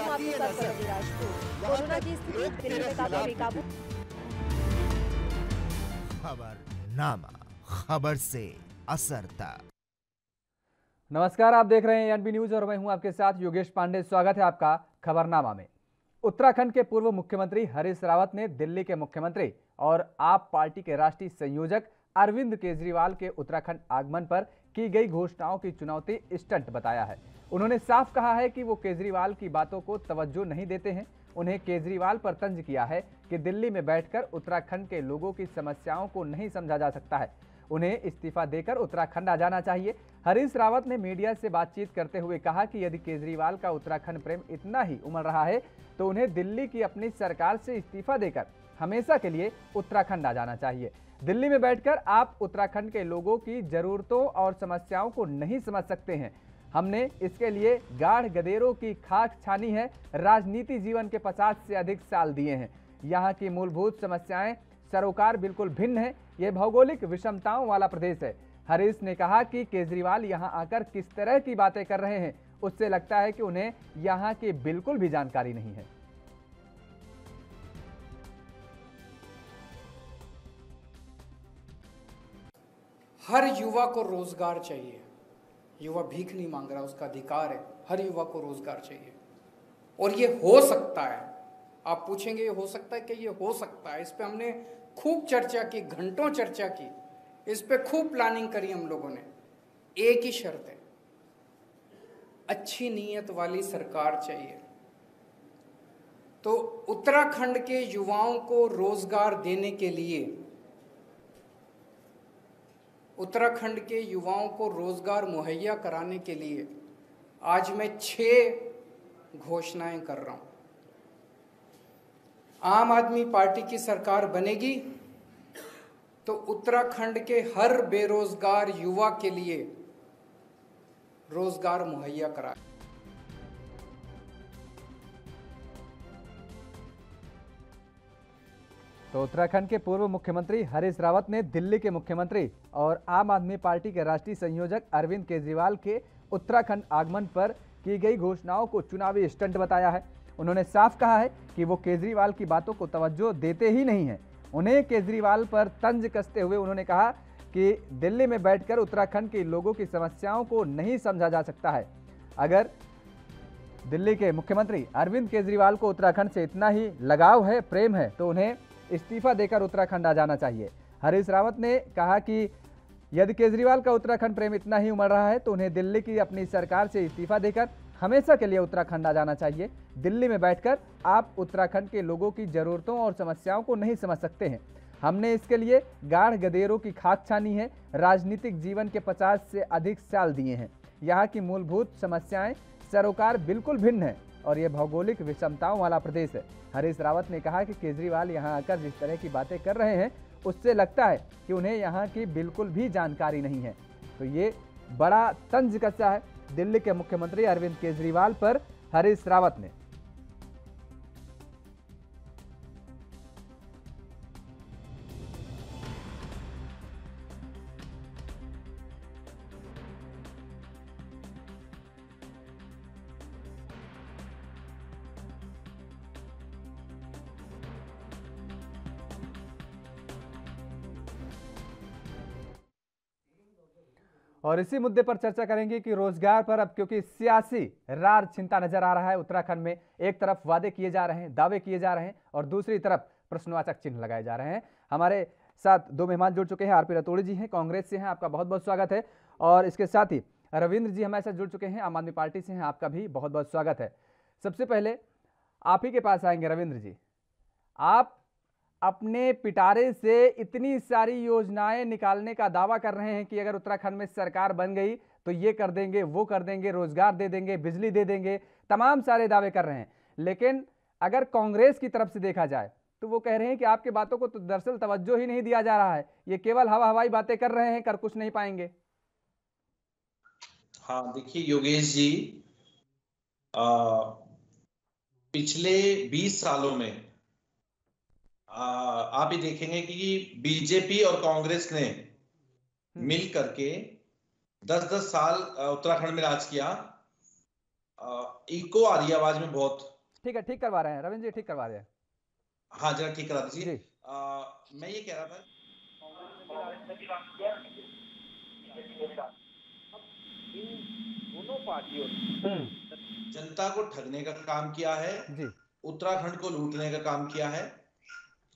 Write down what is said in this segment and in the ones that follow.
हूं आपके साथ परवीन राजपूत। कोरोना की स्थिति दिल्ली में काफी बेकाबू। खबरनामा, खबर से असर तक। नमस्कार, आप देख रहे हैं एनबी न्यूज और मैं हूं आपके साथ योगेश पांडे। स्वागत है आपका खबरनामा में। उत्तराखंड के पूर्व मुख्यमंत्री हरीश रावत ने दिल्ली के मुख्यमंत्री और आप पार्टी के राष्ट्रीय संयोजक अरविंद केजरीवाल के उत्तराखंड आगमन पर की गई घोषणाओं की चुनौती स्टंट बताया है। उन्होंने साफ कहा है कि वो केजरीवाल की बातों को तवज्जो नहीं देते हैं। उन्हें केजरीवाल पर तंज किया है कि दिल्ली में बैठकर उत्तराखंड के लोगों की समस्याओं को नहीं समझा जा सकता है। उन्हें इस्तीफा देकर उत्तराखंड आ जाना चाहिए। हरीश रावत ने मीडिया से बातचीत करते हुए कहा कि यदि केजरीवाल का उत्तराखंड प्रेम इतना ही उमड़ रहा है तो उन्हें दिल्ली की अपनी सरकार से इस्तीफा देकर हमेशा के लिए उत्तराखंड आ जाना चाहिए। दिल्ली में बैठकर आप उत्तराखंड के लोगों की जरूरतों और समस्याओं को नहीं समझ सकते हैं। हमने इसके लिए गाढ़ गदेरों की खाक छानी है। राजनीति जीवन के 50 से अधिक साल दिए हैं। यहाँ की मूलभूत समस्याएं सरोकार बिल्कुल भिन्न है। ये भौगोलिक विषमताओं वाला प्रदेश है। हरीश ने कहा कि केजरीवाल यहाँ आकर किस तरह की बातें कर रहे हैं, उससे लगता है कि उन्हें यहाँ की बिल्कुल भी जानकारी नहीं है। हर युवा को रोजगार चाहिए। युवा भीख नहीं मांग रहा, उसका अधिकार है। हर युवा को रोजगार चाहिए और ये हो सकता है। आप पूछेंगे ये हो सकता है कि ये हो सकता है। इस पे हमने खूब चर्चा की, घंटों चर्चा की, इस पे खूब प्लानिंग करी हम लोगों ने। एक ही शर्त है, अच्छी नीयत वाली सरकार चाहिए। तो उत्तराखंड के युवाओं को रोजगार देने के लिए, उत्तराखंड के युवाओं को रोजगार मुहैया कराने के लिए आज मैं 6 घोषणाएं कर रहा हूं। आम आदमी पार्टी की सरकार बनेगी तो उत्तराखंड के हर बेरोजगार युवा के लिए रोजगार मुहैया कराए। तो उत्तराखंड के पूर्व मुख्यमंत्री हरीश रावत ने दिल्ली के मुख्यमंत्री और आम आदमी पार्टी के राष्ट्रीय संयोजक अरविंद केजरीवाल के उत्तराखंड आगमन पर की गई घोषणाओं को चुनावी स्टंट बताया है। उन्होंने साफ कहा है कि वो केजरीवाल की बातों को तवज्जो देते ही नहीं हैं। उन्हें केजरीवाल पर तंज कसते हुए उन्होंने कहा कि दिल्ली में बैठकर उत्तराखंड के लोगों की समस्याओं को नहीं समझा जा सकता है। अगर दिल्ली के मुख्यमंत्री अरविंद केजरीवाल को उत्तराखंड से इतना ही लगाव है, प्रेम है, तो उन्हें इस्तीफा देकर उत्तराखंड आ जाना चाहिए। हरीश रावत ने कहा कि यदि केजरीवाल का उत्तराखंड प्रेम इतना ही उमड़ रहा है तो उन्हें दिल्ली की अपनी सरकार से इस्तीफा देकर हमेशा के लिए उत्तराखंड आ जाना चाहिए। दिल्ली में बैठकर आप उत्तराखंड के लोगों की जरूरतों और समस्याओं को नहीं समझ सकते हैं। हमने इसके लिए गाढ़ गदेरों की खाक छानी है। राजनीतिक जीवन के 50 से अधिक साल दिए हैं। यहाँ की मूलभूत समस्याएं सरोकार बिल्कुल भिन्न है और ये भौगोलिक विषमताओं वाला प्रदेश है। हरीश रावत ने कहा कि केजरीवाल यहाँ आकर जिस तरह की बातें कर रहे हैं, उससे लगता है कि उन्हें यहाँ की बिल्कुल भी जानकारी नहीं है। तो ये बड़ा तंज कसा है दिल्ली के मुख्यमंत्री अरविंद केजरीवाल पर हरीश रावत ने। और इसी मुद्दे पर चर्चा करेंगे कि रोजगार पर अब क्योंकि सियासी रार छिनता नजर आ रहा है उत्तराखंड में। एक तरफ वादे किए जा रहे हैं, दावे किए जा रहे हैं और दूसरी तरफ प्रश्नवाचक चिन्ह लगाए जा रहे हैं। हमारे साथ 2 मेहमान जुड़ चुके हैं। आरपी रतोड़ी जी हैं, कांग्रेस से हैं, आपका बहुत बहुत स्वागत है। और इसके साथ ही रविंद्र जी हमारे साथ जुड़ चुके हैं, आम आदमी पार्टी से हैं, आपका भी बहुत बहुत स्वागत है। सबसे पहले आप ही के पास आएंगे रविंद्र जी। आप अपने पिटारे से इतनी सारी योजनाएं निकालने का दावा कर रहे हैं कि अगर उत्तराखंड में सरकार बन गई तो ये कर देंगे, वो कर देंगे, रोजगार दे देंगे, बिजली दे देंगे, तमाम सारे दावे कर रहे हैं। लेकिन अगर कांग्रेस की तरफ से देखा जाए तो वो कह रहे हैं कि आपकी बातों को तो दरअसल तवज्जो ही नहीं दिया जा रहा है, ये केवल हवा हवाई बातें कर रहे हैं, कर कुछ नहीं पाएंगे। हाँ देखिए योगेश जी, पिछले 20 सालों में आप ये देखेंगे कि बीजेपी और कांग्रेस ने मिल करके 10-10 साल उत्तराखंड में राज किया। इको आ रही है आवाज में बहुत। ठीक है, ठीक करवा रहे हैं रविंद्र जी, ठीक करवा रहे हैं। हाँ जरा ठीक करा दीजिए। जी। मैं ये कह रहा था इन दोनों पार्टियों ने जनता को ठगने का काम किया है जी। उत्तराखंड को लूटने का काम किया है,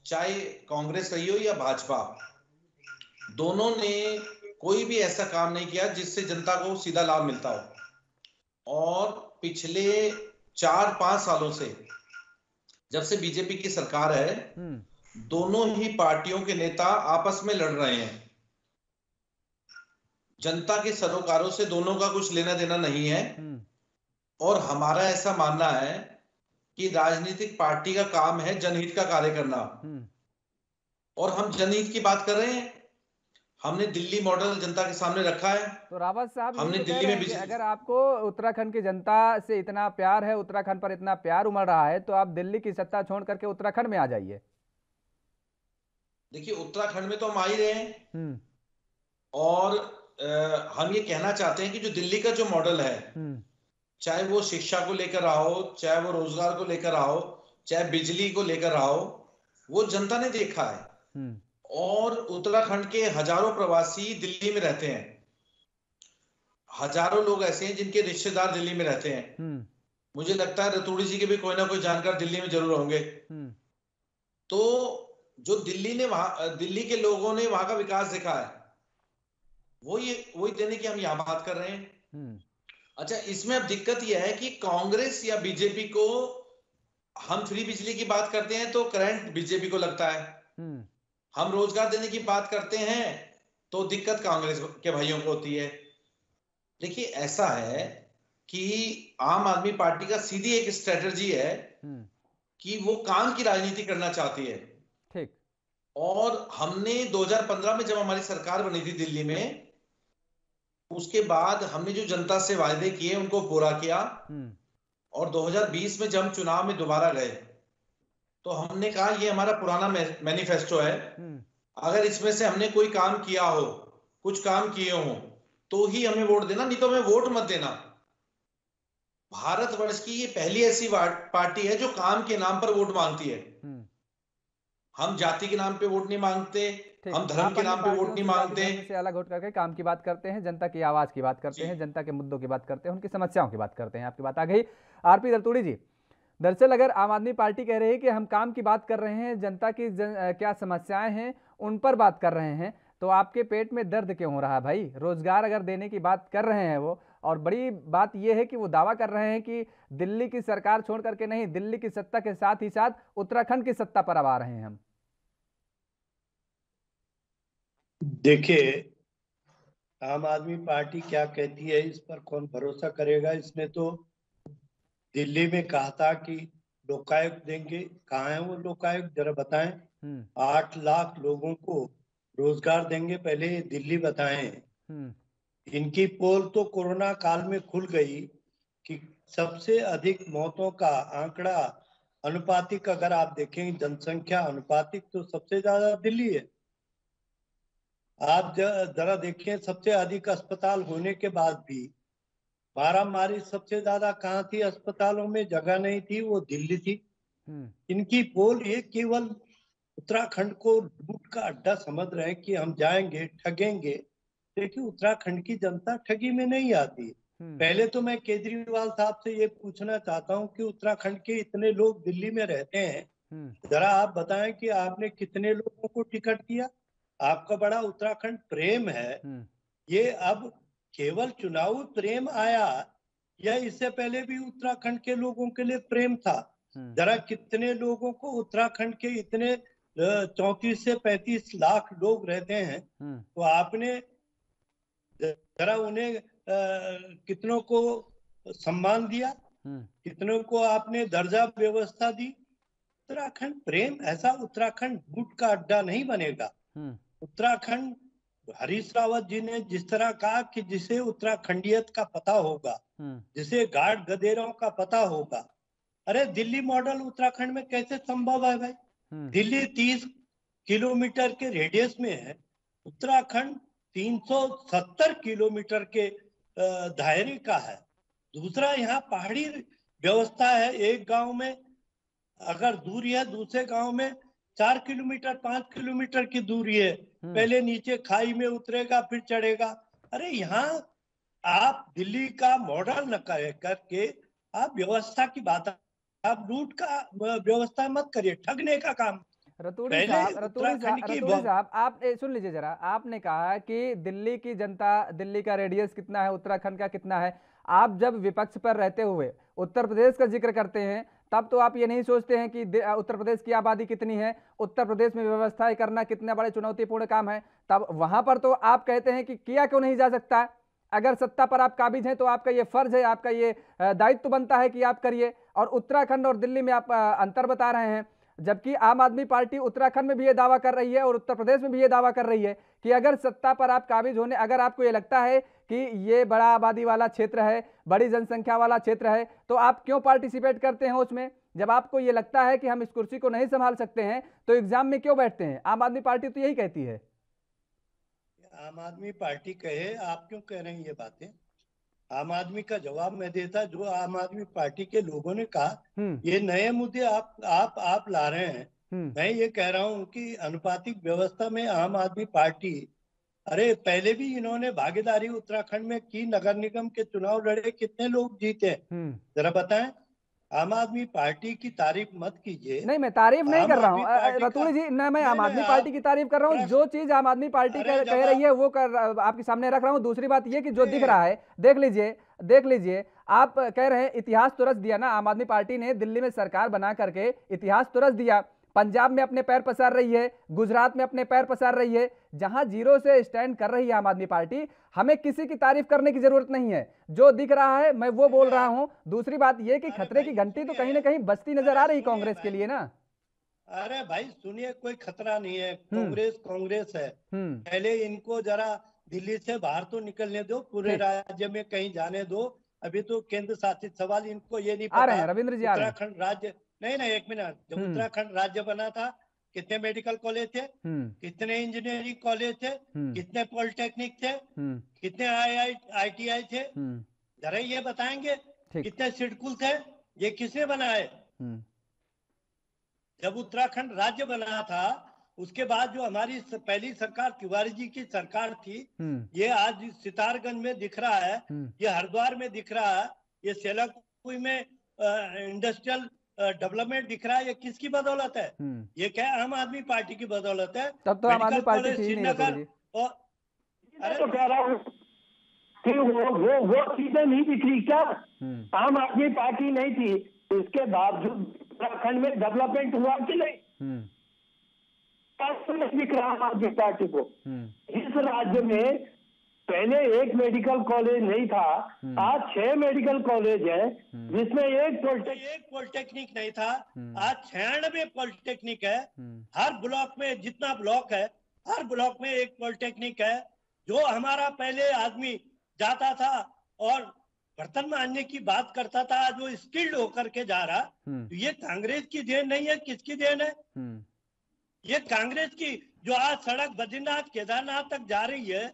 चाहे कांग्रेस रही हो या भाजपा, दोनों ने कोई भी ऐसा काम नहीं किया जिससे जनता को सीधा लाभ मिलता हो। और पिछले 4-5 सालों से जब से बीजेपी की सरकार है, दोनों ही पार्टियों के नेता आपस में लड़ रहे हैं। जनता के सरोकारों से दोनों का कुछ लेना देना नहीं है। और हमारा ऐसा मानना है कि राजनीतिक पार्टी का काम है जनहित का कार्य करना। और हम जनहित की बात कर रहे हैं। हमने दिल्ली मॉडल जनता के सामने रखा है। तो रावत साहब हमने तो दिल्ली में अगर आपको उत्तराखंड की जनता से इतना प्यार है, उत्तराखंड पर इतना प्यार उमड़ रहा है, तो आप दिल्ली की सत्ता छोड़ करके उत्तराखंड में आ जाइए। देखिए उत्तराखंड में तो हम आ ही रहे हैं। और हम ये कहना चाहते हैं कि जो दिल्ली का जो मॉडल है, चाहे वो शिक्षा को लेकर आओ, चाहे वो रोजगार को लेकर आओ, चाहे बिजली को लेकर आओ, वो जनता ने देखा है। और उत्तराखंड के हजारों प्रवासी दिल्ली में रहते हैं। हजारों लोग ऐसे हैं जिनके रिश्तेदार दिल्ली में रहते हैं। मुझे लगता है रतूड़ी जी के भी कोई ना कोई जानकार दिल्ली में जरूर होंगे। तो जो दिल्ली के लोगों ने वहां का विकास देखा है, वही देने की हम यहां बात कर रहे हैं। अच्छा, इसमें अब दिक्कत यह है कि कांग्रेस या बीजेपी को हम फ्री बिजली की बात करते हैं तो करंट बीजेपी को लगता है। हम रोजगार देने की बात करते हैं तो दिक्कत कांग्रेस के भाइयों को होती है। देखिए ऐसा है कि आम आदमी पार्टी का सीधी एक स्ट्रेटजी है कि वो काम की राजनीति करना चाहती है। ठीक। और हमने 2015 में जब हमारी सरकार बनी थी दिल्ली में, उसके बाद हमने जो जनता से वायदे किए उनको पूरा किया। और 2020 में जब हम चुनाव में दोबारा गए तो हमने कहा ये हमारा पुराना मैनिफेस्टो है, अगर इसमें से हमने कोई काम किया हो, कुछ काम किए हो, तो ही हमें वोट देना, नहीं तो हमें वोट मत देना। भारतवर्ष की ये पहली ऐसी पार्टी है जो काम के नाम पर वोट मांगती है। हम जाति के नाम पे वोट नहीं मांगते, हम धर्म के नाम पे वोट नहीं मांगते। से अलग उठ करके काम की बात करते हैं, जनता की आवाज की बात करते हैं, जनता के मुद्दों की बात करते हैं, उनकी समस्याओं की बात करते हैं। आपकी बात आ गई आरपी रतूड़ी जी। दरअसल अगर आम आदमी पार्टी कह रही है कि हम काम की बात कर रहे हैं, जनता की क्या समस्याएं हैं उन पर बात कर रहे हैं, तो आपके पेट में दर्द क्यों हो रहा है भाई? रोजगार अगर देने की बात कर रहे हैं वो, और बड़ी बात यह है कि वो दावा कर रहे हैं कि दिल्ली की सरकार छोड़ करके नहीं, दिल्ली की सत्ता के साथ ही साथ उत्तराखंड की सत्ता पर अब आ रहे हैं हम। देखिए आम आदमी पार्टी क्या कहती है इस पर कौन भरोसा करेगा। इसने तो दिल्ली में कहा था कि लोकायुक्त देंगे। कहाँ है वो लोकायुक्त, जरा बताएं। 8 लाख लोगों को रोजगार देंगे, पहले दिल्ली बताएं। इनकी पोल तो कोरोना काल में खुल गई कि सबसे अधिक मौतों का आंकड़ा अनुपातिक अगर आप देखें जनसंख्या अनुपातिक तो सबसे ज्यादा दिल्ली है। आप जरा देखें सबसे अधिक अस्पताल होने के बाद भी मारामारी सबसे ज्यादा कहाँ थी, अस्पतालों में जगह नहीं थी, वो दिल्ली थी। इनकी पोल ये केवल उत्तराखंड को लूट का अड्डा समझ रहे हैं कि हम जाएंगे ठगेंगे। देखिए उत्तराखंड की जनता ठगी में नहीं आती। पहले तो मैं केजरीवाल साहब से ये पूछना चाहता हूँ कि उत्तराखंड के इतने लोग दिल्ली में रहते हैं, जरा आप बताएं कि आपने कितने लोगों को टिकट दिया। आपका बड़ा उत्तराखंड प्रेम है, ये अब केवल चुनावी प्रेम आया या इससे पहले भी उत्तराखंड के लोगों के लिए प्रेम था? जरा कितने लोगों को उत्तराखंड के इतने 34 से 35 लाख लोग रहते हैं, तो आपने जरा उन्हें कितनों को सम्मान दिया, कितनों को आपने दर्जा व्यवस्था दी? उत्तराखंड प्रेम, ऐसा उत्तराखंड लूट का अड्डा नहीं बनेगा। उत्तराखंड हरीश रावत जी ने जिस तरह कहा कि जिसे उत्तराखंडियत का पता होगा, जिसे गाढ़ गधेरों का पता होगा। अरे दिल्ली मॉडल उत्तराखंड में कैसे संभव है भाई? दिल्ली 30 किलोमीटर के रेडियस में है, उत्तराखंड 370 किलोमीटर के दायरे का है। दूसरा, यहाँ पहाड़ी व्यवस्था है। एक गांव में अगर दूरी है, दूसरे गांव में 4 किलोमीटर 5 किलोमीटर की दूरी है, पहले नीचे खाई में उतरेगा फिर चढ़ेगा। अरे यहाँ आप दिल्ली का मॉडल न करके आप व्यवस्था की बात, आप लूट का व्यवस्था मत करिए, ठगने का काम। रतूड़ी साहब आप सुन लीजिए जरा, आपने कहा कि दिल्ली की जनता, दिल्ली का रेडियस कितना है, उत्तराखंड का कितना है। आप जब विपक्ष पर रहते हुए उत्तर प्रदेश का जिक्र करते हैं तब तो आप ये नहीं सोचते हैं कि उत्तर प्रदेश की आबादी कितनी है, उत्तर प्रदेश में व्यवस्थाएं करना कितना बड़े चुनौतीपूर्ण काम है। तब वहां पर तो आप कहते हैं कि किया क्यों नहीं जा सकता। अगर सत्ता पर आप काबिज हैं तो आपका ये फर्ज है, आपका ये दायित्व बनता है कि आप करिए। और उत्तराखंड और दिल्ली में आप अंतर बता रहे हैं, जबकि आम आदमी पार्टी उत्तराखंड में भी ये दावा कर रही है और उत्तर प्रदेश में भी ये दावा कर रही है कि अगर सत्ता पर आप काबिज होने, अगर आपको ये लगता है कि ये बड़ा आबादी वाला क्षेत्र है, बड़ी जनसंख्या वाला क्षेत्र है, तो आप क्यों पार्टिसिपेट करते हैं उसमें। जब आपको ये लगता है कि हम इस कुर्सी को नहीं संभाल सकते हैं तो एग्जाम में क्यों बैठते हैं। आम आदमी पार्टी तो यही कहती है। आम आदमी पार्टी कहे, आप क्यों कह रहे हैं ये बातें। आम आदमी का जवाब मैं देता, जो आम आदमी पार्टी के लोगों ने कहा ये नए मुद्दे आप ला रहे हैं। मैं ये कह रहा हूँ कि अनुपातिक व्यवस्था में आम आदमी पार्टी, अरे पहले भी इन्होंने भागीदारी उत्तराखंड में की, नगर निगम के चुनाव लड़े, कितने लोग जीते, जरा बताएं। आम आदमी पार्टी की तारीफ मत कीजिए। नहीं, मैं तारीफ नहीं कर रहा हूँ रतूड़ी जी, ना मैं आम आदमी पार्टी की तारीफ कर रहा हूँ। जो चीज आम आदमी पार्टी कह रही है वो आपके सामने रख रहा हूँ। दूसरी बात ये कि जो दिख रहा है देख लीजिए। आप कह रहे हैं इतिहास तो रच दिया ना, आम आदमी पार्टी ने दिल्ली में सरकार बना करके इतिहास तो रच दिया। पंजाब में अपने पैर पसार रही है, गुजरात में अपने पैर पसार रही है, जहां जीरो से स्टैंड कर रही है आम आदमी पार्टी। हमें किसी की तारीफ करने की जरूरत नहीं है, जो दिख रहा है मैं वो बोल रहा हूं। दूसरी बात यह कि खतरे की घंटी तो कहीं ना कहीं बजती नजर आ रही कांग्रेस के लिए ना। अरे भाई सुनिए, कोई खतरा नहीं है, कांग्रेस है। पहले इनको जरा दिल्ली से बाहर तो निकलने दो, पूरे राज्य में कहीं जाने दो। अभी तो केंद्र शासित सवाल, इनको ये नहीं आ रहे हैं रविंद्र जी, उत्तराखंड राज्य नहीं, एक मिनट, जब उत्तराखंड राज्य बना था कितने मेडिकल कॉलेज थे, कितने इंजीनियरिंग कॉलेज थे, कितने पॉलिटेक्निक थे, कितने IITI थे, जरा ये बताएंगे। कितने सिडकुल थे, ये किसने बनाए। जब उत्तराखंड राज्य बना था उसके बाद जो हमारी पहली सरकार तिवारी जी की सरकार थी, ये आज सितारगंज में दिख रहा है, ये हरिद्वार में दिख रहा है, ये सेलाकुई में इंडस्ट्रियल डेवलपमेंट दिख रहा है, ये किसकी बदौलत है। ये क्या आम आदमी पार्टी की बदौलत है। तब तो आम आदमी पार्टी थी श्रीनगर, और अरे तो कह रहा हूँ कि वो चीजें नहीं दिख रही क्या। आम आदमी पार्टी नहीं थी, इसके बावजूद उत्तराखंड में डेवलपमेंट हुआ कि नहीं। नहीं दिख रहा आम आदमी पार्टी को। इस राज्य में पहले एक मेडिकल कॉलेज नहीं था, आज 6 मेडिकल कॉलेज है, जिसमें एक पॉलिटेक्निक नहीं था, आज 96 पॉलिटेक्निक है। हर ब्लॉक में, जितना ब्लॉक है हर ब्लॉक में एक पॉलिटेक्निक है। जो हमारा पहले आदमी जाता था और बर्तन मांजने की बात करता था, आज वो स्किल्ड होकर के जा रहा। तो ये कांग्रेस की देन नहीं है, किसकी देन है। ये कांग्रेस की, जो आज सड़क बद्रीनाथ केदारनाथ तक जा रही है,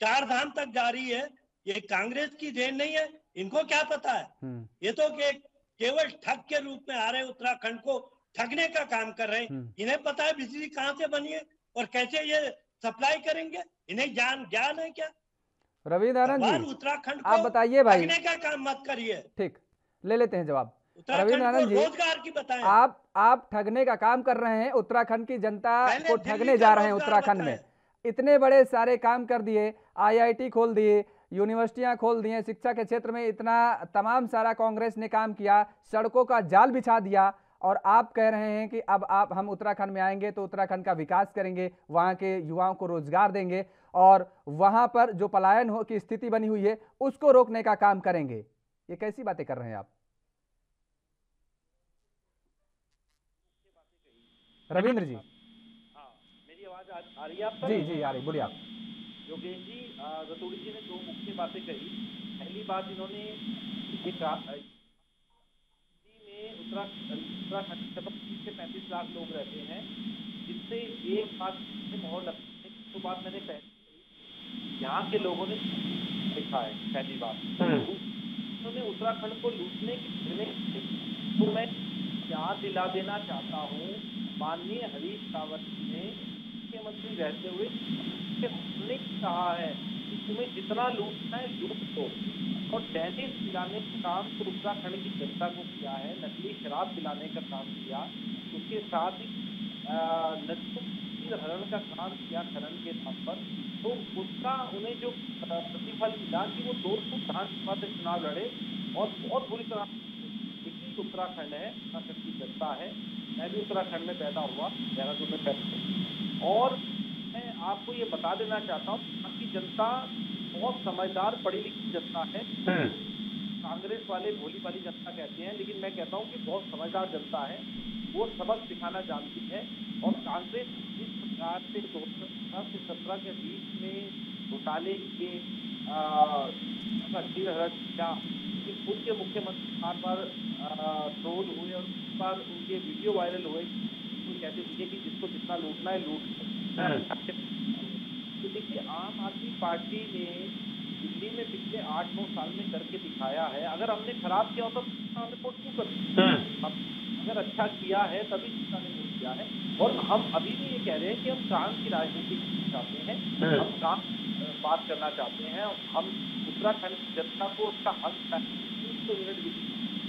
4 धाम तक जा रही है, ये कांग्रेस की देन नहीं है। इनको क्या पता है। ये तो केवल ठग के रूप में आ रहे, उत्तराखंड को ठगने का काम कर रहे हैं। इन्हें पता है बिजली कहां से बनी है और कैसे ये सप्लाई करेंगे, इन्हें ज्ञान है क्या। रविनारायण जी, उत्तराखंड आप बताइए भाई, ठगने का काम मत करिए। ठीक, ले लेते हैं जवाब। रविनारायण जी, रोजगार की बताएं। आप ठगने का काम कर रहे हैं, उत्तराखंड की जनता को ठगने जा रहे हैं। उत्तराखंड में इतने बड़े सारे काम कर दिए, IIT खोल दिए, यूनिवर्सिटियां खोल दी हैं, शिक्षा के क्षेत्र में इतना तमाम सारा कांग्रेस ने काम किया, सड़कों का जाल बिछा दिया, और आप कह रहे हैं कि अब हम उत्तराखंड में आएंगे तो उत्तराखंड का विकास करेंगे, वहां के युवाओं को रोजगार देंगे और वहां पर जो पलायन हो की स्थिति बनी हुई है उसको रोकने का काम करेंगे। ये कैसी बातें कर रहे हैं आप रविंद्र जी? मेरी आवाज आ रही है आप? जी आ रही, बोलिए आप। योगेश जी, रतूड़ी जी ने 2 मुख्य बातें कही। पहली बात, इन्होंने उत्तराखंड में 30 से 35 लाख लोग रहते हैं, जिससे एक बात मोहर लगती है। तो बात मैंने पहले यहाँ के लोगों ने लिखा है, पहली बात। उन्होंने उत्तराखंड को लूटने की तो मैं याद दिला देना चाहता हूँ, माननीय हरीश रावत ने मुख्यमंत्री रहते हुए हमने कहा है कि तुम्हें जितना लूटना है लूट दो, और डेनिस दिलाने का काम तो उत्तराखंड की जनता को किया है, नकली शराब दिलाने का काम किया, उसके साथ ही नदियों हरण का काम किया खनन के नाम पर, तो उसका उन्हें जो प्रतिफल मिला कि वो 200 विधानसभा से चुनाव लड़े और बहुत बुरी तरह उत्तराखंड है, उत्तराखंड की जनता है। मैं भी उत्तराखंड में पैदा हुआ, देहरादून में पैदा, और मैं आपको ये बता देना चाहता हूँ यहाँ की जनता बहुत समझदार पढ़ी लिखी जनता है। कांग्रेस वाले भोली भाली जनता कहते हैं, लेकिन मैं कहता हूँ कि बहुत समझदार जनता है, वो सबक सिखाना जानती है। और कांग्रेस जिस प्रकार से 2017 से 17 के बीच में घोटाले के खुद के मुख्यमंत्री बार ट्रोल हुए और उस बार उनके वीडियो वायरल हुए, तो कहते थे कि जिसको जितना लूटना है लूट। तो देखिए, आम आदमी पार्टी ने दिल्ली में पिछले 8-9 साल में करके दिखाया है। अगर हमने खराब किया होता तो हमने वोट क्यों कर, अगर अच्छा किया है तभी जनता ने वोट किया है। और हम अभी भी ये कह रहे हैं कि हम काम की राजनीति चाहते हैं, हम काम बात करना चाहते हैं। हम उत्तराखंड की जनता को उसका हक 300 यूनिट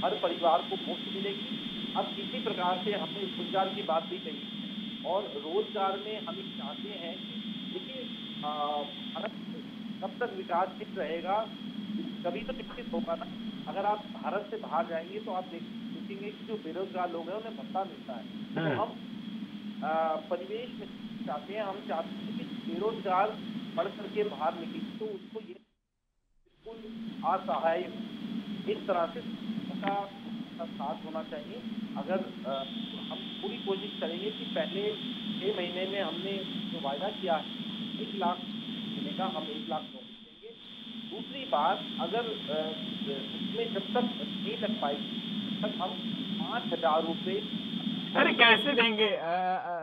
हर परिवार को मुफ्त मिलेगी। अब किसी प्रकार से हमने रोजगार की बात भी कही, और रोजगार में हम चाहते हैं कि देखिए, भारत कब तक विकासशील रहेगा, कभी तो विकसित होगा ना। अगर आप भारत से बाहर जाएंगे तो आप देखेंगे कि जो बेरोजगार लोग हैं उन्हें भत्ता मिलता है। तो हम परिवेश में चाहते हैं, हम चाहते हैं कि बेरोजगार पढ़ करके बाहर निकले तो उसको ये बिल्कुल असहाय इस तरह से का साथ होना चाहिए। अगर हम पूरी कोशिश करेंगे कि पहले 6 महीने में हमने जो वायदा किया है 1 लाख देने का, हम 1 लाख नौकरी देंगे। दूसरी बात, अगर इसमें जब तक नहीं लग पाएगी तब हम 5,000 रुपये अरे कैसे देंगे?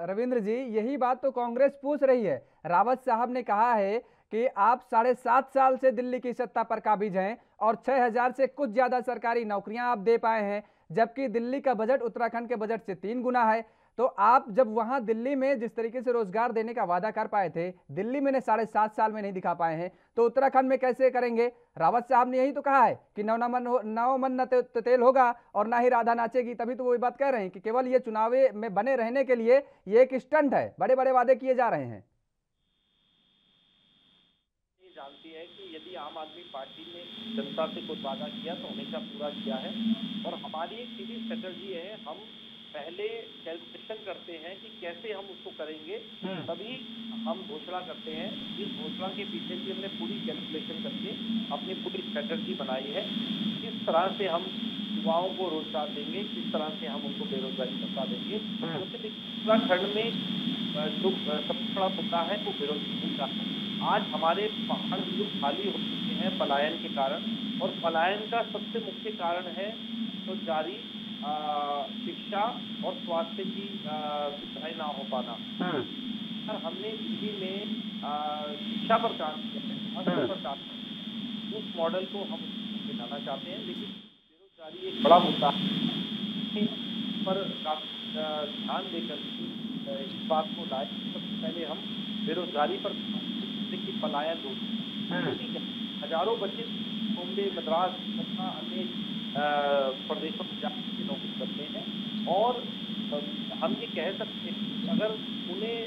रविंद्र जी, यही बात तो कांग्रेस पूछ रही है। रावत साहब ने कहा है कि आप 7.5 साल से दिल्ली की सत्ता पर काबिज हैं और 6,000 से कुछ ज्यादा सरकारी नौकरियां आप दे पाए हैं, जबकि दिल्ली का बजट उत्तराखंड के बजट से 3 गुना है। तो आप जब वहां दिल्ली में जिस तरीके से रोजगार देने का वादा कर पाए थे, दिल्ली में 7.5 साल में नहीं दिखा पाए हैं, तो उत्तराखंड में कैसे करेंगे? रावत साहब ने यही तो कहा है कि नौ मन न तेल होगा और ना ही राधा नाचेगी। तभी तो वो बात कह रहे हैं कि केवल ये चुनाव में बने रहने के लिए ये एक स्टंट है, बड़े बड़े वादे किए जा रहे हैं। जानती है कि यदि आम आदमी पार्टी ने जनता से कोई वादा किया तो हमेशा पूरा किया है, और हमारी एक सीधी स्ट्रेटजी है। हम पहले कैलकुलेशन करते हैं कि कैसे हम उसको करेंगे, तभी हम घोषणा करते हैं। इस घोषणा के पीछे भी हमने पूरी कैलकुलेशन करके अपनी पूरी स्ट्रेटजी बनाई है, किस तरह से हम युवाओं को रोजगार देंगे, किस तरह से हम उनको बेरोजगारी भत्ता देंगे। उत्तराखंड में जो सबसे बड़ा मुद्दा है वो बेरोजगारी का है। आज हमारे पहाड़ बिल्कुल खाली हो चुके हैं पलायन के कारण, और पलायन का सबसे मुख्य कारण है तो जारी शिक्षा और स्वास्थ्य की सुविधाएं ना हो पाना। हमने दिल्ली में शिक्षा पर काम किया है, उस मॉडल को हम बनाना चाहते हैं, लेकिन बेरोजगारी एक बड़ा मुद्दा है पर काफी ध्यान देकर इस बात को लाए। सबसे पहले हम बेरोजगारी पर की पलायन रोक, हजारों बच्चे बॉम्बे, मद्रास तथा अन्य प्रदेशों में जाकर नौकरी करते हैं, और हम ये कह सकते हैं कि अगर उन्हें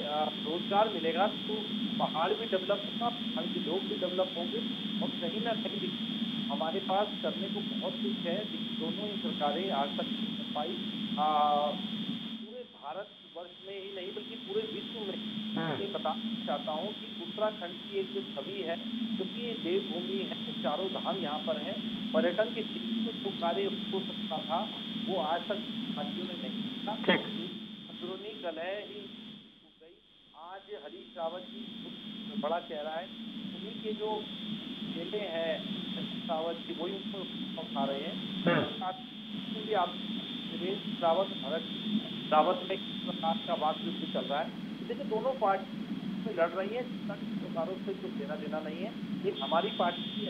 रोजगार मिलेगा तो पहाड़ भी डेवलप होगा, पहाड़ के लोग भी डेवलप होंगे, और कहीं ना कहीं हमारे पास करने को बहुत कुछ है। दोनों ही सरकारें आज तक नहीं कर पाई। पूरे भारत वर्ष में ही नहीं बल्कि पूरे विश्व में ये बताना चाहता हूँ कि उत्तराखंड की एक जो छवि है, क्योंकि ये देवभूमि है, चारों धाम यहाँ पर है, पर्यटन के क्षेत्र में जो कार्य हो सकता था वो आज तक राज्यों में नहीं था। अंदरूनी कलह ही हो गई। आज हरीश रावत जी कुछ बड़ा चेहरा है, उन्हीं के जो चेले हैं रावत जी वही उनको उठा रहे हैं। आप रावत भरत रावत में किस प्रकार का वाद युद्ध चल रहा है। देखिए, दोनों पार्टी लड़ रही है, सरकारों से कुछ लेना देना नहीं है। एक हमारी पार्टी की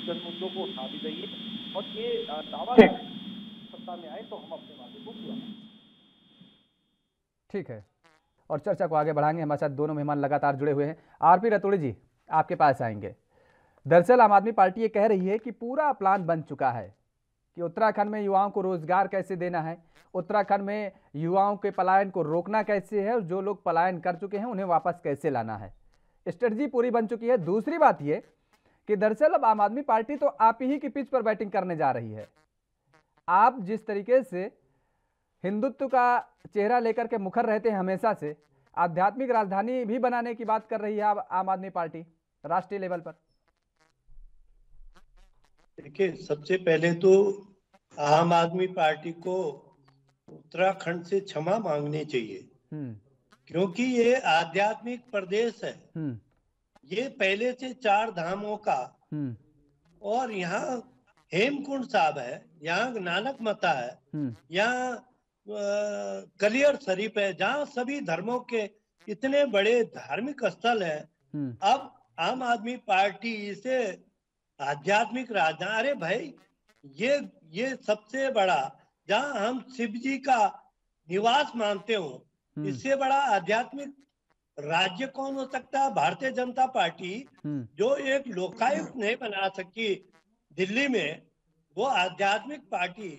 जन मुद्दों को उठा भी रही है, और ये दावा सत्ता में आए तो हम अपने वादे को पूरा करें। ठीक है, और चर्चा को आगे बढ़ाएंगे। हमारे साथ दोनों मेहमान लगातार जुड़े हुए हैं। आरपी रतूड़ी जी, आपके पास आएंगे। दरअसल आम आदमी पार्टी ये कह रही है कि पूरा प्लान बन चुका है कि उत्तराखंड में युवाओं को रोजगार कैसे देना है, उत्तराखंड में युवाओं के पलायन को रोकना कैसे है, और जो लोग पलायन कर चुके हैं उन्हें वापस कैसे लाना है। स्ट्रेटजी पूरी बन चुकी है। दूसरी बात ये कि दरअसल अब आम आदमी पार्टी तो आप ही की पिच पर बैटिंग करने जा रही है। आप जिस तरीके से हिंदुत्व का चेहरा लेकर के मुखर रहते हैं हमेशा से, आध्यात्मिक राजधानी भी बनाने की बात कर रही है आम आदमी पार्टी राष्ट्रीय लेवल पर। देखिए, सबसे पहले तो आम आदमी पार्टी को उत्तराखंड से क्षमा मांगनी चाहिए, क्योंकि ये आध्यात्मिक प्रदेश है। ये पहले से 4 धामों का, और यहाँ हेमकुंड साहब है, यहाँ नानक मता है, यहाँ कलियर शरीफ है, जहाँ सभी धर्मों के इतने बड़े धार्मिक स्थल है। अब आम आदमी पार्टी इसे आध्यात्मिक राजधानी, अरे भाई ये सबसे बड़ा, जहाँ हम शिव जी का निवास मानते हो, इससे बड़ा आध्यात्मिक राज्य कौन हो सकता है? भारतीय जनता पार्टी जो एक लोकायुक्त नहीं बना सकी दिल्ली में, वो आध्यात्मिक पार्टी।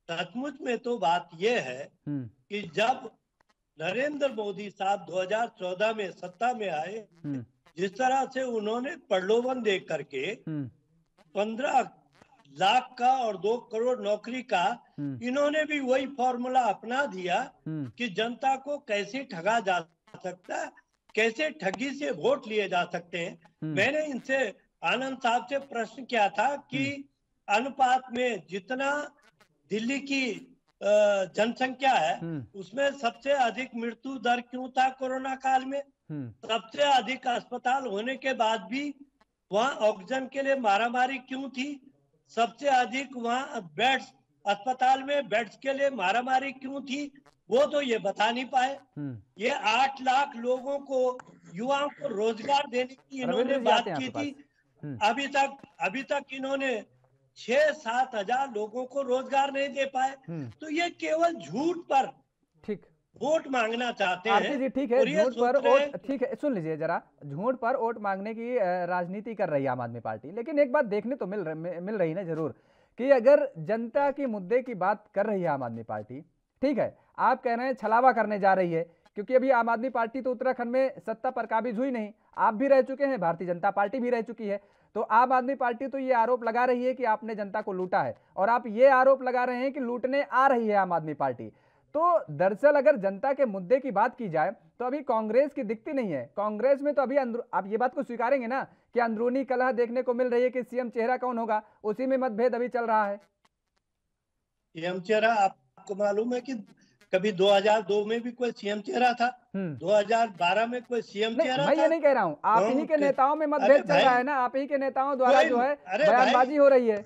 सचमुच में तो बात यह है कि जब नरेंद्र मोदी साहब 2014 में सत्ता में आए, जिस तरह से उन्होंने प्रलोभन दे करके 15 लाख का और 2 करोड़ नौकरी का, इन्होंने भी वही फॉर्मूला अपना दिया कि जनता को कैसे ठगा जा सकता है, कैसे ठगी से वोट लिए जा सकते हैं। मैंने इनसे, आनंद साहब से प्रश्न किया था कि अनुपात में जितना दिल्ली की जनसंख्या है, उसमें सबसे अधिक मृत्यु दर क्यों था कोरोना काल में? सबसे अधिक अस्पताल होने के बाद भी वहाँ ऑक्सीजन के लिए मारामारी क्यों थी? सबसे अधिक वहाँ बेड्स, अस्पताल में बेड्स के लिए मारामारी क्यों थी? वो तो ये बता नहीं पाए। ये 8 लाख लोगों को, युवाओं को रोजगार देने की इन्होंने बात की थी। अभी तक इन्होंने 6-7 हजार लोगों को रोजगार नहीं दे पाए। तो ये केवल झूठ पर वोट मांगना चाहते हैं। जी ठीक है, झूठ पर वोट, ठीक है, सुन लीजिए जरा, झूठ पर वोट मांगने की राजनीति कर रही है आम आदमी पार्टी। लेकिन एक बात देखने तो मिल रही ना जरूर, कि अगर जनता के मुद्दे की बात कर रही है आम आदमी पार्टी, ठीक है, आप कह रहे हैं छलावा करने जा रही है, क्योंकि अभी आम आदमी पार्टी तो उत्तराखंड में सत्ता पर काबिज हुई नहीं। आप भी रह चुके हैं, भारतीय जनता पार्टी भी रह चुकी है। तो आम आदमी पार्टी तो ये आरोप लगा रही है कि आपने जनता को लूटा है, और आप ये आरोप लगा रहे हैं कि लूटने आ रही है आम आदमी पार्टी। तो दरअसल अगर जनता के मुद्दे की बात की जाए तो अभी कांग्रेस की दिखती नहीं है। कांग्रेस में तो अभी आप ये बात को स्वीकारेंगे ना कि अंदरूनी कलह देखने को मिल रही है कि सीएम चेहरा कौन होगा, उसी में मतभेद अभी चल रहा है। सीएम चेहरा आपको मालूम है कि कभी 2002 में भी कोई सीएम चेहरा था, 2012 में कोई सीएम चेहरा था। मैं ये नहीं कह रहा हूँ, आप ही के नेताओं में मतभेद चल रहा है ना, आप ही के नेताओं द्वारा जो है बयानबाजी हो रही है।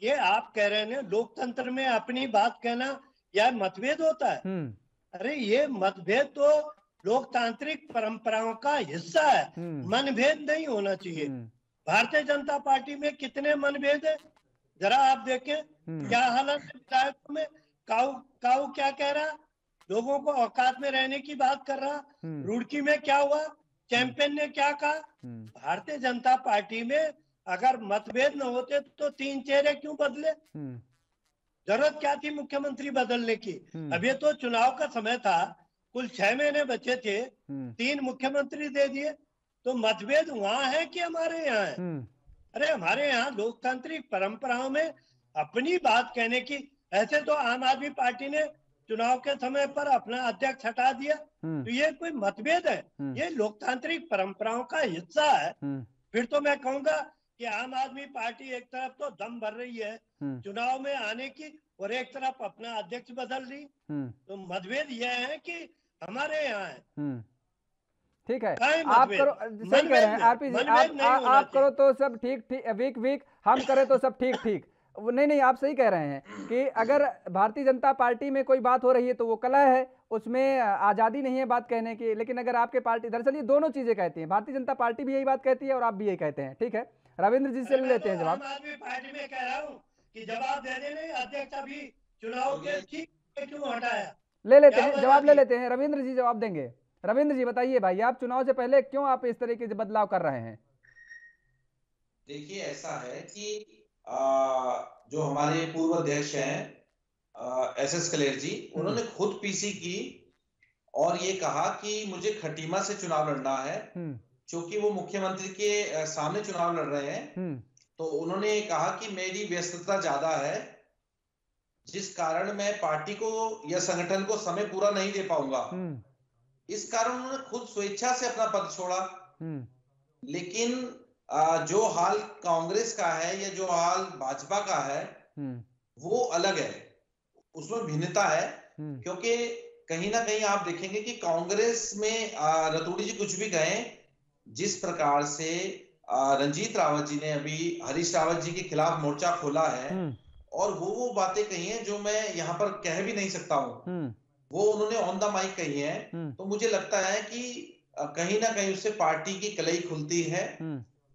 ये आप कह रहे हैं लोकतंत्र में अपनी बात कहना या मतभेद होता है? अरे ये मतभेद तो लोकतांत्रिक परंपराओं का हिस्सा है, मनभेद नहीं होना चाहिए। भारतीय जनता पार्टी में कितने मनभेद है जरा आप देखें। क्या हालत है विधायकों में? काऊ क्या कह रहा, लोगों को औकात में रहने की बात कर रहा। रुड़की में क्या हुआ, चैंपियन ने क्या कहा? भारतीय जनता पार्टी में अगर मतभेद न होते तो 3 चेहरे क्यों बदले? जरूरत क्या थी मुख्यमंत्री बदलने की? अब ये तो चुनाव का समय था, कुल 6 महीने बचे थे, 3 मुख्यमंत्री दे दिए। तो मतभेद वहां है कि हमारे यहाँ है? अरे हमारे यहाँ लोकतांत्रिक परंपराओं में अपनी बात कहने की, ऐसे तो आम आदमी पार्टी ने चुनाव के समय पर अपना अध्यक्ष हटा दिया, तो ये कोई मतभेद है? ये लोकतांत्रिक परंपराओं का हिस्सा है। फिर तो मैं कहूंगा कि आम आदमी पार्टी एक तरफ तो दम भर रही है चुनाव में आने की, और एक तरफ अपना अध्यक्ष बदल रही। तो मतभेद यह है कि हमारे यहाँ है। ठीक है, आप करो, सही कह रहे हैं आरपी जी, आप करो तो सब ठीक, वीक हम करें तो सब ठीक। नहीं, आप सही कह रहे हैं कि अगर भारतीय जनता पार्टी में कोई बात हो रही है तो वो कलह है, उसमें आज़ादी नहीं है बात कहने की। लेकिन अगर आपके पार्टी, दरअसल ये दोनों चीज़ें कहती हैं, भारतीय जनता पार्टी भी यही बात कहती है और आप भी यही कहते हैं, ठीक है। रविंद्र जी से ले लेते हैं जवाब। आम आदमी पार्टी में कह रहा हूँ कि जवाब दे देने, अध्यक्ष अभी चुनाव के ठीक क्यों हटाया? ले लेते हैं जवाब, ले लेते हैं, रविंद्र जी जवाब देंगे। रविंद्र जी बताइए भाई, आप चुनाव से पहले क्यों आप इस तरीके से बदलाव कर रहे हैं? देखिए ऐसा है कि जो हमारे पूर्व अध्यक्ष हैं SS कलेर जी, उन्होंने खुद पीसी की और ये कहा कि मुझे खटीमा से चुनाव लड़ना है, क्योंकि वो मुख्यमंत्री के सामने चुनाव लड़ रहे हैं। तो उन्होंने कहा कि मेरी व्यस्तता ज्यादा है, जिस कारण मैं पार्टी को या संगठन को समय पूरा नहीं दे पाऊंगा। इस कारण उन्होंने खुद स्वेच्छा से अपना पद छोड़ा। लेकिन जो हाल कांग्रेस का है या जो हाल भाजपा का है वो अलग है, उसमें भिन्नता है। क्योंकि कहीं ना कहीं आप देखेंगे कि कांग्रेस में रतूड़ी जी कुछ भी कहें, जिस प्रकार से रंजीत रावत जी ने अभी हरीश रावत जी के खिलाफ मोर्चा खोला है और वो बातें कही हैं जो मैं यहाँ पर कह भी नहीं सकता हूँ, वो उन्होंने ऑन द माइक कही है। तो मुझे लगता है कि कहीं ना कहीं उससे पार्टी की कलई खुलती है।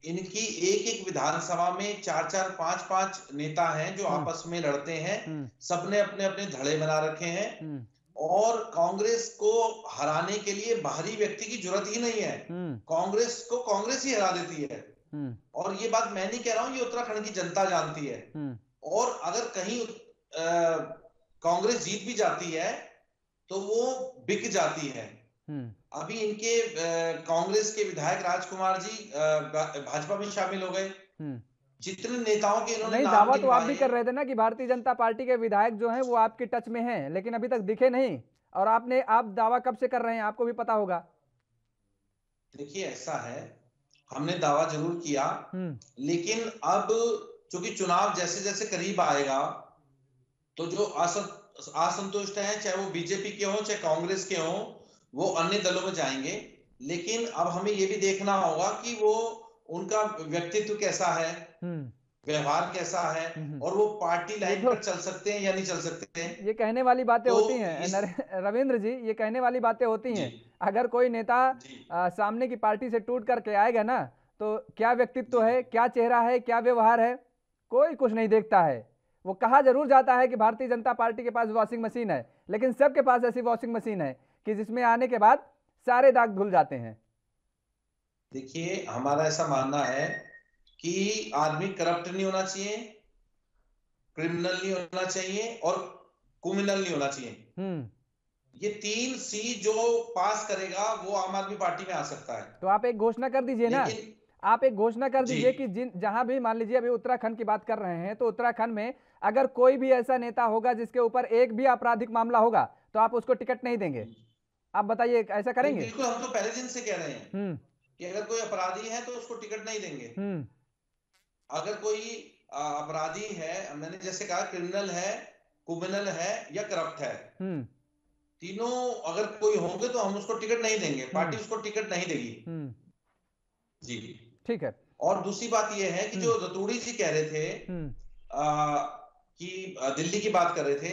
इनकी एक एक विधानसभा में 4-4, 5-5 नेता हैं जो आपस में लड़ते हैं, सबने अपने अपने धड़े बना रखे हैं और कांग्रेस को हराने के लिए बाहरी व्यक्ति की जरूरत ही नहीं है। कांग्रेस को कांग्रेस ही हरा देती है। और ये बात मैं नहीं कह रहा हूं, ये उत्तराखंड की जनता जानती है। और अगर कहीं कांग्रेस जीत भी जाती है तो वो बिक जाती है। अभी इनके कांग्रेस के विधायक राजकुमार जी भाजपा में शामिल हो गए। जितने नेताओं के इन्होंने नहीं, दावा तो आप भी कर रहे थे ना कि भारतीय जनता पार्टी के विधायक जो हैं वो आपके टच में हैं, लेकिन अभी तक दिखे नहीं। और आप दावा कब से कर रहे हैं, आपको भी पता होगा। देखिए ऐसा है, हमने दावा जरूर किया, लेकिन अब चूंकि चुनाव जैसे जैसे करीब आएगा तो जो असंतुष्ट हैं, चाहे वो बीजेपी के हों चाहे कांग्रेस के हों, वो अन्य दलों में जाएंगे। लेकिन अब हमें ये भी देखना होगा कि वो उनका व्यक्तित्व कैसा है, व्यवहार कैसा है, और वो पार्टी लाइन पर चल सकते हैं या नहीं चल सकते हैं। ये कहने वाली बातें होती हैं रविंद्र जी, ये कहने वाली बातें होती हैं। अगर कोई नेता सामने की पार्टी से टूट करके आएगा ना, तो क्या व्यक्तित्व है, क्या चेहरा है, क्या व्यवहार है, कोई कुछ नहीं देखता है। वो कहा जरूर जाता है कि भारतीय जनता पार्टी के पास वॉशिंग मशीन है, लेकिन सबके पास ऐसी वॉशिंग मशीन है कि जिसमें आने के बाद सारे दाग धुल जाते हैं। देखिए हमारा ऐसा मानना है कि आदमी करप्ट नहीं होना चाहिए, क्रिमिनल नहीं होना चाहिए और क्रिमिनल नहीं होना चाहिए। ये 3 C जो पास करेगा वो आम आदमी पार्टी में आ सकता है। तो आप एक घोषणा कर दीजिए ना, आप एक घोषणा कर दीजिए कि जहां भी, मान लीजिए अभी उत्तराखंड की बात कर रहे हैं, तो उत्तराखंड में अगर कोई भी ऐसा नेता होगा जिसके ऊपर एक भी आपराधिक मामला होगा तो आप उसको टिकट नहीं देंगे। आप बताइए, ऐसा करेंगे? बिल्कुल, हम तो पहले दिन से कह रहे हैं कि अगर कोई अपराधी है तो उसको टिकट नहीं देंगे। अगर कोई अपराधी है, मैंने जैसे कहा क्रिमिनल है या करप्ट है, तीनों अगर कोई होंगे तो हम उसको टिकट नहीं देंगे, पार्टी उसको टिकट नहीं देगी। जी ठीक है। और दूसरी बात यह है कि जो रतूड़ी जी कह रहे थे कि दिल्ली की बात कर रहे थे,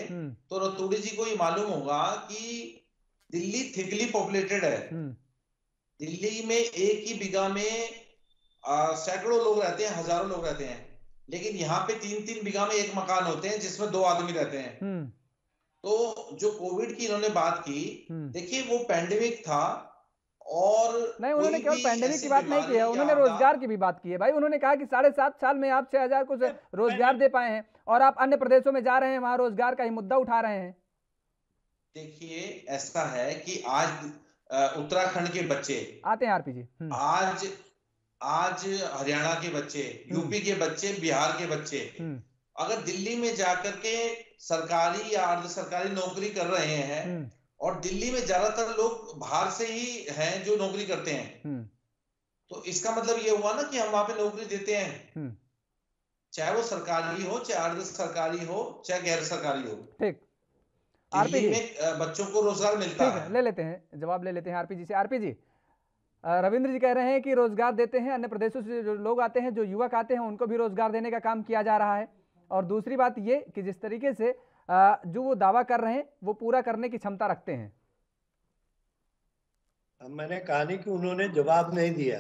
तो रतूड़ी जी को ये मालूम होगा कि दिल्ली थिकली पॉपुलेटेड है। दिल्ली में एक ही बिगा में सैकड़ों लोग रहते हैं, हजारों लोग रहते हैं, लेकिन यहाँ पे 3-3 बिगा में एक मकान होते हैं जिसमें 2 आदमी रहते हैं। तो जो कोविड की इन्होंने बात की, देखिए वो पैंडेमिक था और नहीं, उन्होंने केवल पैंडेमिक की बात नहीं की है, उन्होंने रोजगार की भी बात की है भाई। उन्होंने कहा कि 7.5 साल में आप 6,000 को रोजगार दे पाए हैं और आप अन्य प्रदेशों में जा रहे हैं, वहां रोजगार का ही मुद्दा उठा रहे हैं। देखिए ऐसा है कि आज उत्तराखंड के बच्चे आते हैं आरपी जी, आज हरियाणा के बच्चे, यूपी के बच्चे, बिहार के बच्चे अगर दिल्ली में जाकर के सरकारी या अर्ध सरकारी नौकरी कर रहे हैं, और दिल्ली में ज्यादातर लोग बाहर से ही हैं जो नौकरी करते हैं, तो इसका मतलब ये हुआ ना कि हम वहां पे नौकरी देते हैं, चाहे वो सरकारी हो, चाहे अर्ध सरकारी हो, चाहे गैर सरकारी हो। ठीक, दिल्ली में बच्चों को रोजगार मिलता है। ले लेते हैं, जवाब ले लेते हैं आरपी जी से। आरपी जी, रविंद्र जी कह रहे हैं कि रोजगार देते हैं, अन्य प्रदेशों से जो लोग आते हैं, जो युवक आते हैं, उनको भी रोजगार देने का काम किया जा रहा है। और दूसरी बात ये कि जिस तरीके से जो वो दावा कर रहे हैं वो पूरा करने की क्षमता रखते हैं। मैंने कहा नहीं कि उन्होंने जवाब नहीं दिया,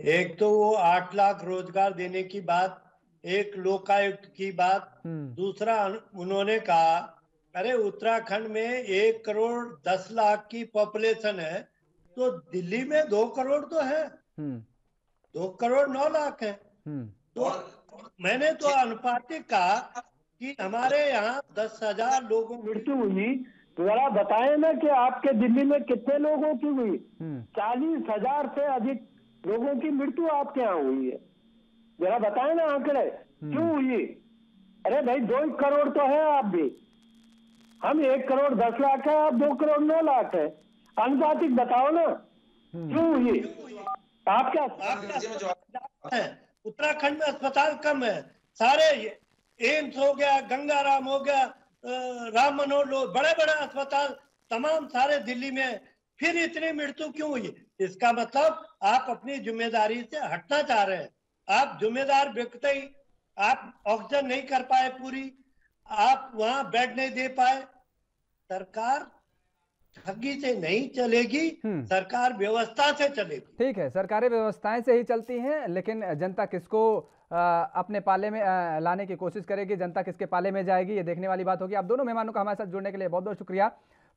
एक तो वो 8 लाख रोजगार देने की बात, एक लोकायुक्त की बात, दूसरा उन्होंने कहा अरे उत्तराखंड में 1 करोड़ 10 लाख की पॉपुलेशन है, तो दिल्ली में 2 करोड़ तो है, 2 करोड़ 9 लाख है। तो मैंने तो अनुपातिक कहा कि हमारे यहाँ 10,000 लोगों की मृत्यु हुई, तो जरा बताएं ना कि आपके दिल्ली में कितने लोगों की हुई? 40,000 से अधिक लोगों की मृत्यु आपके यहाँ हुई है। जरा बताएं ना आंकड़े क्यों हुई? अरे भाई 2 करोड़ तो है आप भी, हम 1 करोड़ 10 लाख है, आप 2 करोड़ 9 लाख है। अनुपातिक बताओ ना क्यों हुई? आप क्या है? उत्तराखंड में अस्पताल कम है, सारे एम्स हो गया, गंगाराम हो गया, राम मनोहर लोग, बड़े बड़े अस्पताल तमाम सारे दिल्ली में, फिर इतनी मृत्यु क्यों हुई? इसका मतलब आप अपनी जिम्मेदारी से हटना चाह रहे हैं। आप जिम्मेदार व्यक्ति ही, आप ऑक्सीजन नहीं कर पाए पूरी, आप वहां बेड नहीं दे पाए। सरकार ठगी से नहीं चलेगी, सरकार व्यवस्था से चलेगी। ठीक है, सरकारें व्यवस्थाएं से ही चलती हैं, लेकिन जनता किसको अपने पाले में लाने की कोशिश करेगी, जनता किसके पाले में जाएगी, ये देखने वाली बात होगी। आप दोनों मेहमानों का हमारे साथ जुड़ने के लिए बहुत बहुत शुक्रिया।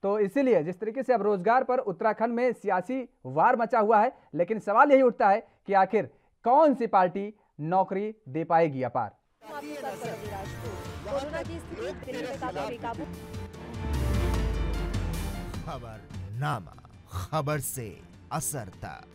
तो इसीलिए जिस तरीके से अब रोजगार पर उत्तराखंड में सियासी वार मचा हुआ है, लेकिन सवाल यही उठता है कि आखिर कौन सी पार्टी नौकरी दे पाएगी अपार। कोरोना की स्थिति दिल्ली में काफी बेकाबू। खबरनामा, खबर से असर तक।